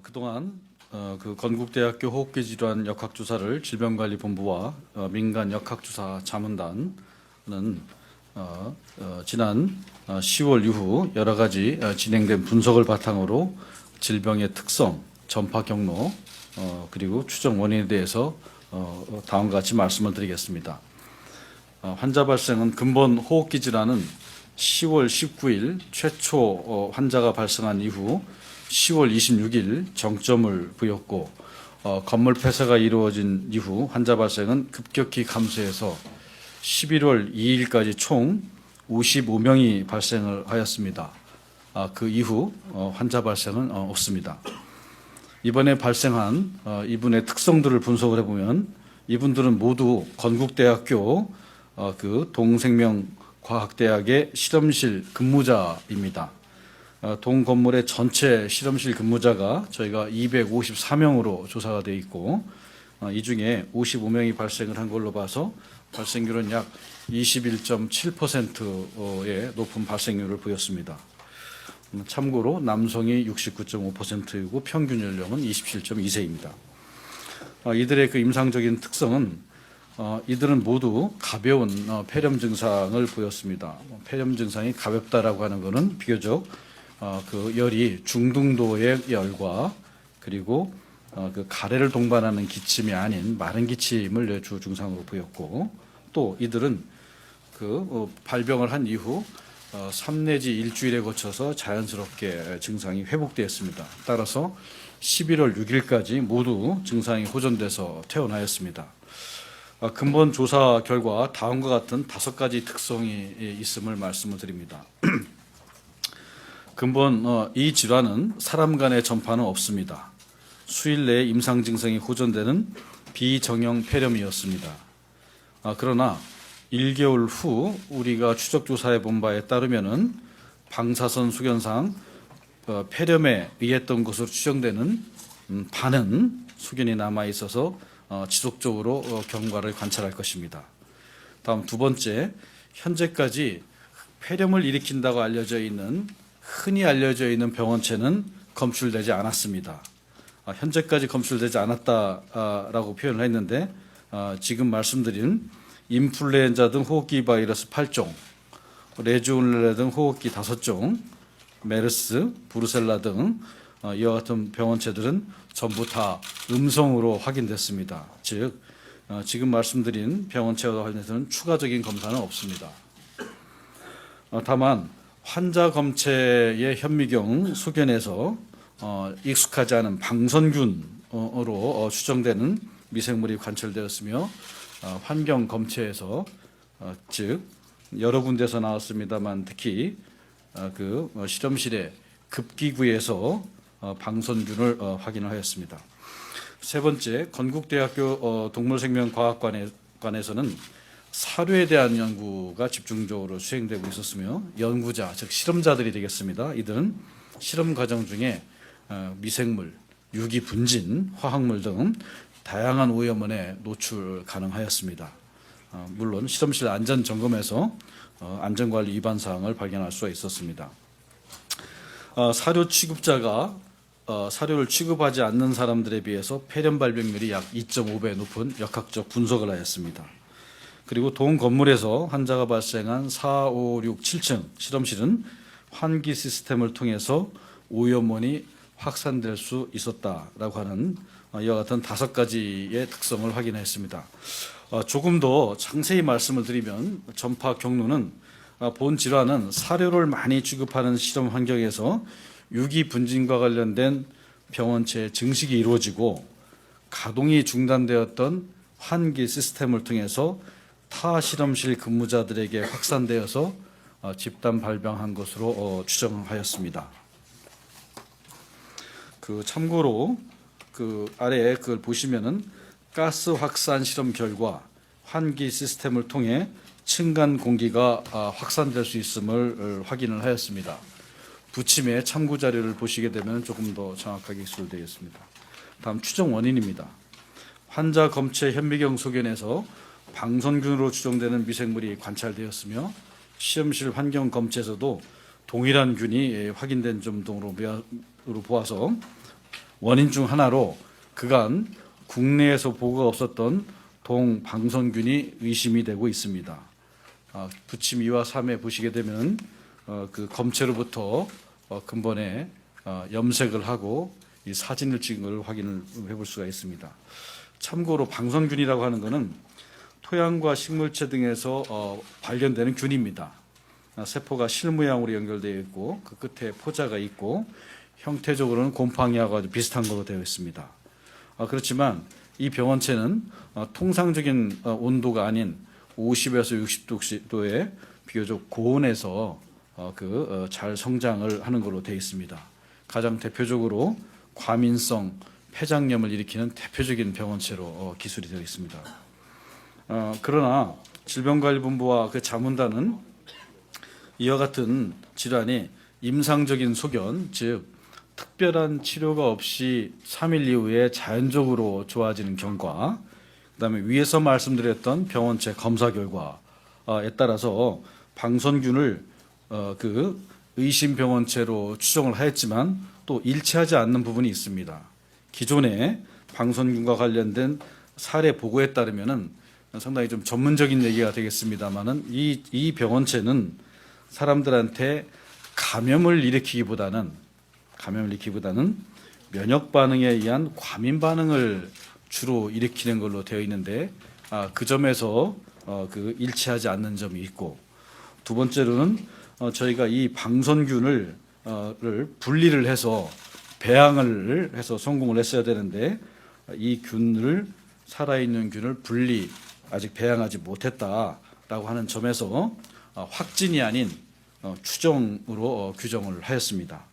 그동안 그 건국대학교 호흡기 질환 역학조사를 질병관리본부와 민간 역학조사 자문단은 지난 10월 이후 여러 가지 진행된 분석을 바탕으로 질병의 특성, 전파 경로 그리고 추정 원인에 대해서 다음과 같이 말씀을 드리겠습니다. 환자 발생은 근본 호흡기 질환은 10월 19일 최초 환자가 발생한 이후 10월 26일 정점을 보였고 건물 폐쇄가 이루어진 이후 환자 발생은 급격히 감소해서 11월 2일까지 총 55명이 발생을 하였습니다. 그 이후 환자 발생은 없습니다. 이번에 발생한 이분의 특성들을 분석을 해보면 이분들은 모두 건국대학교 그 동생명과학대학의 실험실 근무자입니다. 동 건물의 전체 실험실 근무자가 저희가 254명으로 조사가 되어 있고 이 중에 55명이 발생을 한 걸로 봐서 발생률은 약 21.7%의 높은 발생률을 보였습니다. 참고로 남성이 69.5%이고 평균 연령은 27.2세입니다. 이들의 그 임상적인 특성은 이들은 모두 가벼운 폐렴 증상을 보였습니다. 폐렴 증상이 가볍다라고 하는 것은 비교적 그 열이 중등도의 열과 그리고 그 가래를 동반하는 기침이 아닌 마른 기침을 주 증상으로 보였고 또 이들은 그 발병을 한 이후 3 내지 일주일에 거쳐서 자연스럽게 증상이 회복되었습니다. 따라서 11월 6일까지 모두 증상이 호전돼서 퇴원하였습니다. 근본 조사 결과 다음과 같은 5가지 특성이 있음을 말씀을 드립니다. 근본 이 질환은 사람 간의 전파는 없습니다. 수일 내에 임상 증상이 호전되는 비정형 폐렴이었습니다. 그러나 1개월 후 우리가 추적 조사해 본 바에 따르면은 방사선 소견상 폐렴에 의했던 것으로 추정되는 반은 소견이 남아 있어서 지속적으로 경과를 관찰할 것입니다. 다음 두 번째, 현재까지 폐렴을 일으킨다고 흔히 알려져 있는 병원체는 검출되지 않았습니다. 현재까지 검출되지 않았다라고 표현을 했는데 지금 말씀드린 인플루엔자 등 호흡기 바이러스 8종, 레지오넬라 등 호흡기 5종, 메르스, 브루셀라 등 이와 같은 병원체들은 전부 다 음성으로 확인됐습니다. 즉 지금 말씀드린 병원체와 관련해서는 추가적인 검사는 없습니다. 다만 환자 검체의 현미경 소견에서 익숙하지 않은 방선균으로 추정되는 미생물이 관찰되었으며 환경 검체에서 즉 여러 군데서 나왔습니다만 특히 그 실험실의 급기구에서 방선균을 확인을 하였습니다. 세 번째, 건국대학교 동물생명과학관에서는 사료에 대한 연구가 집중적으로 수행되고 있었으며 연구자, 즉 실험자들이 되겠습니다. 이들은 실험 과정 중에 미생물, 유기 분진, 화학물 등 다양한 오염원에 노출 가능하였습니다. 물론 실험실 안전 점검에서 안전관리 위반 사항을 발견할 수가 있었습니다. 사료 취급자가 사료를 취급하지 않는 사람들에 비해서 폐렴 발병률이 약 2.5배 높은 역학적 분석을 하였습니다. 그리고 동 건물에서 환자가 발생한 4, 5, 6, 7층 실험실은 환기 시스템을 통해서 오염원이 확산될 수 있었다라고 하는 이와 같은 5가지의 특성을 확인했습니다. 조금 더 자세히 말씀을 드리면 전파 경로는 본 질환은 사료를 많이 취급하는 실험 환경에서 유기 분진과 관련된 병원체 증식이 이루어지고 가동이 중단되었던 환기 시스템을 통해서 타 실험실 근무자들에게 확산되어서 집단 발병한 것으로 추정하였습니다. 참고로 아래에 그걸 보시면은 가스 확산 실험 결과 환기 시스템을 통해 층간 공기가 확산될 수 있음을 확인을 하였습니다. 부침의 참고 자료를 보시게 되면 조금 더 정확하게 기술되겠습니다. 다음 추정 원인입니다. 환자 검체 현미경 소견에서 방선균으로 추정되는 미생물이 관찰되었으며 실험실 환경 검체에서도 동일한 균이 확인된 점 등으로 보아서 원인 중 하나로 그간 국내에서 보고가 없었던 동방선균이 의심이 되고 있습니다. 부침 2와 3에 보시게 되면 그 검체로부터 근본에 염색을 하고 이 사진을 찍은 걸 확인을 해볼 수가 있습니다. 참고로 방선균이라고 하는 것은 토양과 식물체 등에서 발견되는 균입니다. 세포가 실 모양으로 연결되어 있고 그 끝에 포자가 있고 형태적으로는 곰팡이하고 아주 비슷한 걸로 되어 있습니다. 그렇지만 이 병원체는 통상적인 온도가 아닌 50에서 60도의 비교적 고온에서 잘 성장을 하는 걸로 되어 있습니다. 가장 대표적으로 과민성 폐장염을 일으키는 대표적인 병원체로 기술이 되어 있습니다. 그러나 질병관리본부와 그 자문단은 이와 같은 질환이 임상적인 소견, 즉 특별한 치료가 없이 3일 이후에 자연적으로 좋아지는 경과, 그다음에 위에서 말씀드렸던 병원체 검사 결과에 따라서 방선균을 그 의심 병원체로 추정을 하였지만 또 일치하지 않는 부분이 있습니다. 기존의 방선균과 관련된 사례 보고에 따르면은 상당히 좀 전문적인 얘기가 되겠습니다만은 이 병원체는 사람들한테 감염을 일으키기보다는 면역 반응에 의한 과민 반응을 주로 일으키는 걸로 되어 있는데 그 점에서 그 일치하지 않는 점이 있고, 두 번째로는 저희가 이 방선균을 분리를 해서 배양을 해서 성공을 했어야 되는데 이 균을 살아있는 균을 아직 배양하지 못했다라고 하는 점에서 확진이 아닌 추정으로 규정을 하였습니다.